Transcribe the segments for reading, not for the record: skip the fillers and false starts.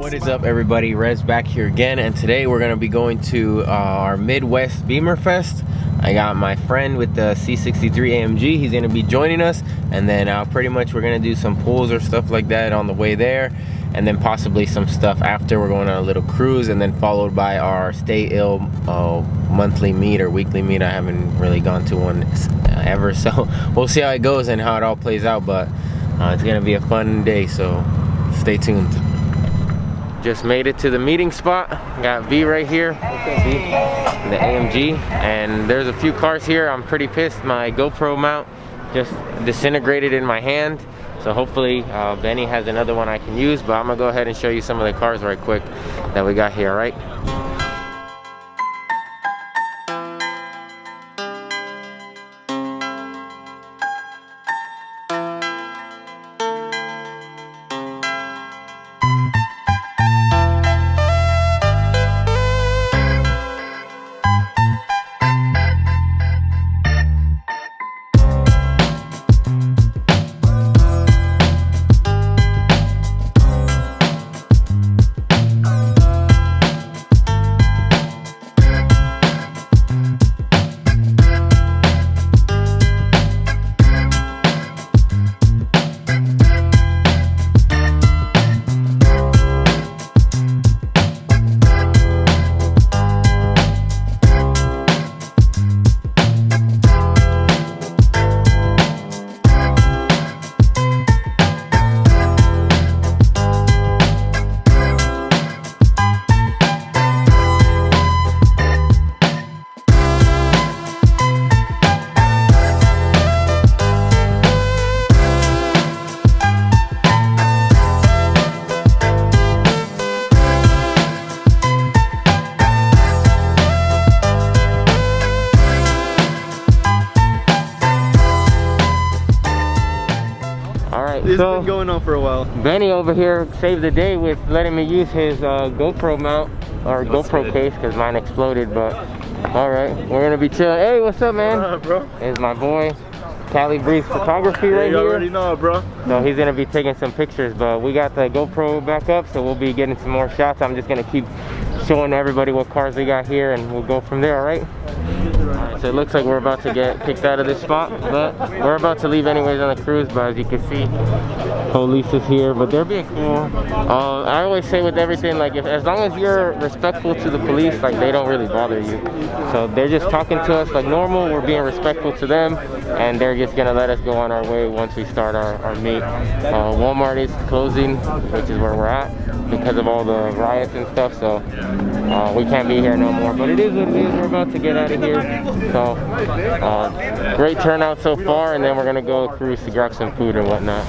What is up, everybody? Rez back here again, and today we're gonna be going to our Midwest BIMMERFEST. I got my friend with the C63 AMG. He's gonna be joining us, and then pretty much we're gonna do some pulls or stuff like that on the way there, and then possibly some stuff after. We're going on a little cruise, and then followed by our Stay Ill monthly meet or weekly meet. I haven't really gone to one ever, so we'll see how it goes and how it all plays out, but it's gonna be a fun day, so stay tuned. Just made it to the meeting spot. Got V right here, the AMG, and there's a few cars here. I'm pretty pissed. My GoPro mount just disintegrated in my hand, so hopefully Benny has another one I can use, but I'm gonna go ahead and show you some of the cars right quick that we got here, all right? This has been going on for a while. Benny over here saved the day with letting me use his GoPro mount, or GoPro case, because mine exploded, but alright, we're gonna be chilling. Hey, what's up, man? What up, bro? It's my boy, Cali Breeze Photography right you here. already know, bro. So he's gonna be taking some pictures, but we got the GoPro back up, so we'll be getting some more shots. I'm just gonna keep showing everybody what cars we got here, and we'll go from there, alright? Alright, so it looks like we're about to get kicked out of this spot, but we're about to leave anyways on the cruise, but as you can see, police is here, but they're being cool. I always say with everything, like, as long as you're respectful to the police, like, they don't really bother you. So they're just talking to us like normal, we're being respectful to them, and they're just gonna let us go on our way once we start our meet. Walmart is closing, which is where we're at, because of all the riots and stuff, so we can't be here no more, but it is what it is. We're about to get out of here, so great turnout so far, and then we're gonna go cruise to grab some food and whatnot.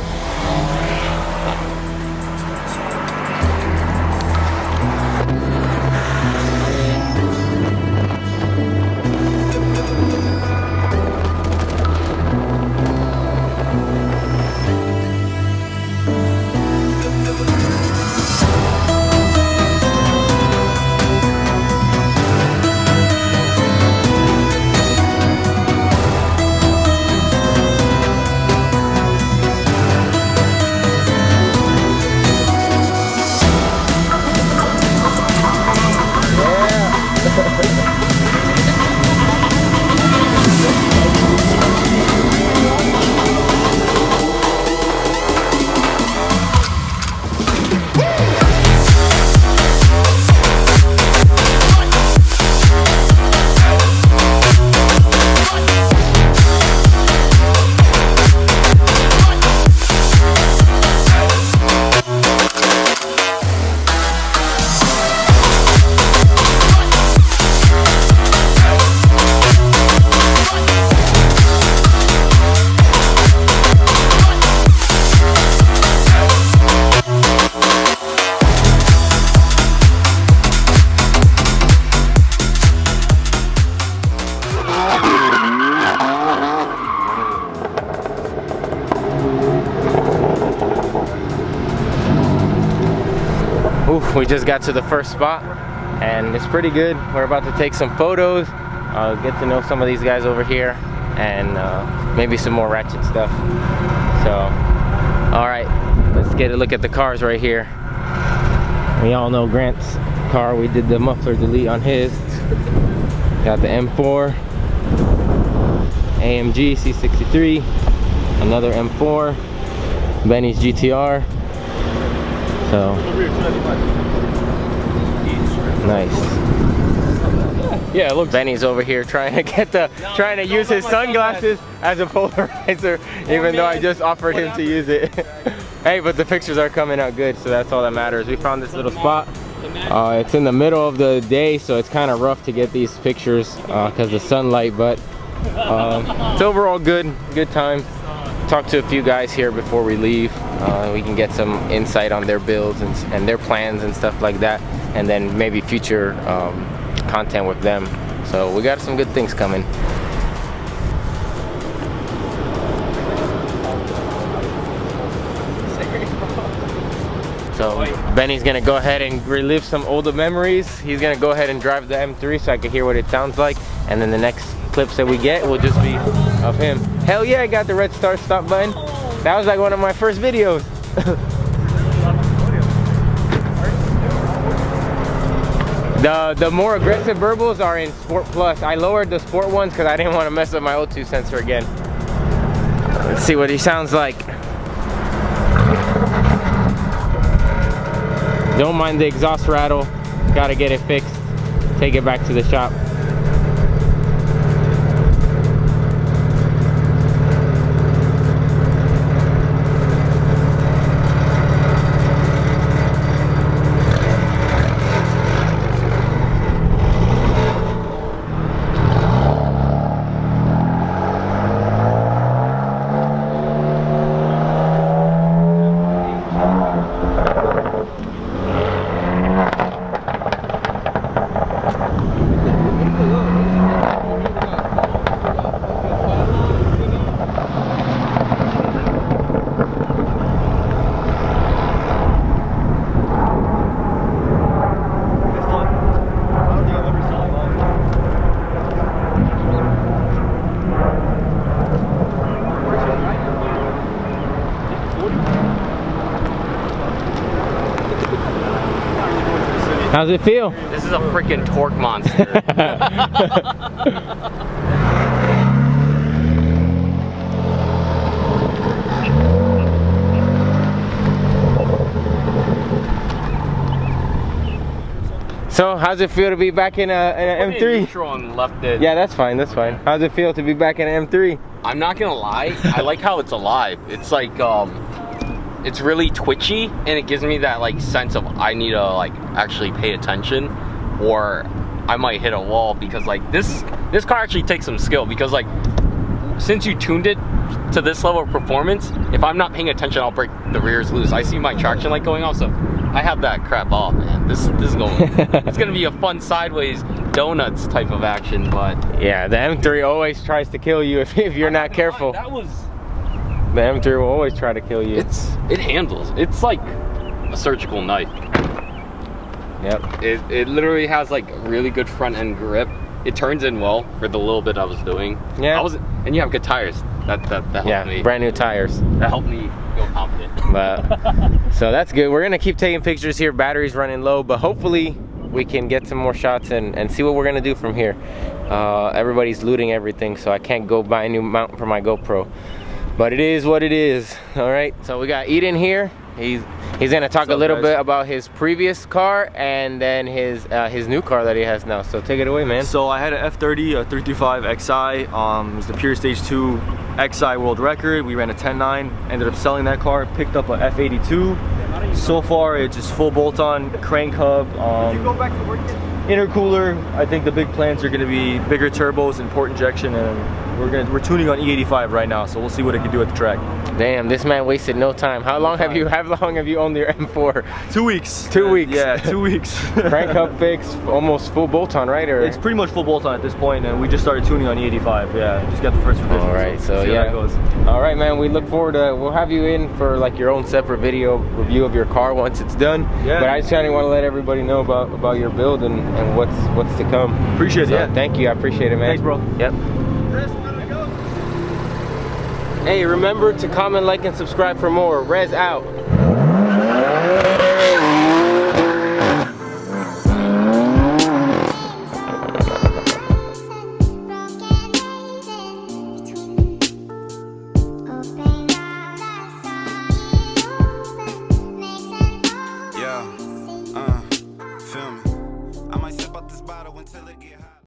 Oof, we just got to the first spot and it's pretty good. We're about to take some photos, get to know some of these guys over here, and maybe some more ratchet stuff. So, all right, let's get a look at the cars right here. We all know Grant's car. We did the muffler delete on his. Got the M4, AMG C63, another M4, Benny's GTR. So nice. Yeah, look. Benny's over here trying to use his sunglasses as a polarizer, even though I just offered him to use it. Hey, but the pictures are coming out good, so that's all that matters. We found this little spot. It's in the middle of the day, so it's kind of rough to get these pictures because of the sunlight, but it's overall good time. Talk to a few guys here before we leave. We can get some insight on their builds and their plans and stuff like that, and then maybe future content with them. So we got some good things coming. So Benny's gonna go ahead and relive some older memories. He's gonna go ahead and drive the M3 so I can hear what it sounds like, and then the next clips that we get will just be of him. Hell yeah, I got the red start stop button. That was like one of my first videos. The more aggressive burbles are in Sport Plus. I lowered the Sport ones because I didn't want to mess up my O2 sensor again. Let's see what he sounds like. Don't mind the exhaust rattle. Gotta get it fixed. Take it back to the shop. How's it feel? This is a freaking torque monster. So, how's it feel to be back in an M3? Neutral and left it. Yeah, that's fine, that's fine. How's it feel to be back in an M3? I'm not gonna lie, I like how it's alive. It's like, it's really twitchy, and it gives me that like sense of I need to like actually pay attention, or I might hit a wall, because like this car actually takes some skill, because like since you tuned it to this level of performance, if I'm not paying attention, I'll break the rears loose. I see my traction light going off, so I have that crap off, man. This is going, it's gonna be a fun sideways donuts type of action, but yeah, the M3 always tries to kill you if you're not careful. That was. The M3 will always try to kill you. It handles. It's like a surgical knife. Yep. It literally has like really good front end grip. It turns in well for the little bit I was doing. Yeah. And you have good tires. That helped me. Brand new tires. That helped me feel confident. But so that's good. We're gonna keep taking pictures here. Battery's running low, but hopefully we can get some more shots and see what we're gonna do from here. Everybody's looting everything, so I can't go buy a new mount for my GoPro. But it is what it is. All right. So we got Eden here. He's gonna talk a little bit about his previous car and then his new car that he has now. So take it away, man. So I had an F30, a 335 XI. It was the Pure Stage 2 XI world record. We ran a 10.9. Ended up selling that car. Picked up a F82. So far, it's just full bolt-on crank hub. Intercooler. I think the big plans are going to be bigger turbos and port injection, and we're tuning on E85 right now, so we'll see what it can do at the track. Damn, this man wasted no time. How long have you owned your M4? 2 weeks. 2 weeks. Yeah, 2 weeks. Crank hub fix, almost full bolt-on, right? Or it's pretty much full bolt-on at this point, and we just started tuning on E85. Yeah, just got the first revision. All right, so yeah. How that goes. All right, man. We look forward to. We'll have you in for like your own separate video review of your car once it's done. Yeah. But I just kind of want to let everybody know about your build and what's to come. Appreciate it. So, yeah. Thank you. I appreciate it, man. Thanks, bro. Yep. Hey, remember to comment, like, and subscribe for more. Rez out.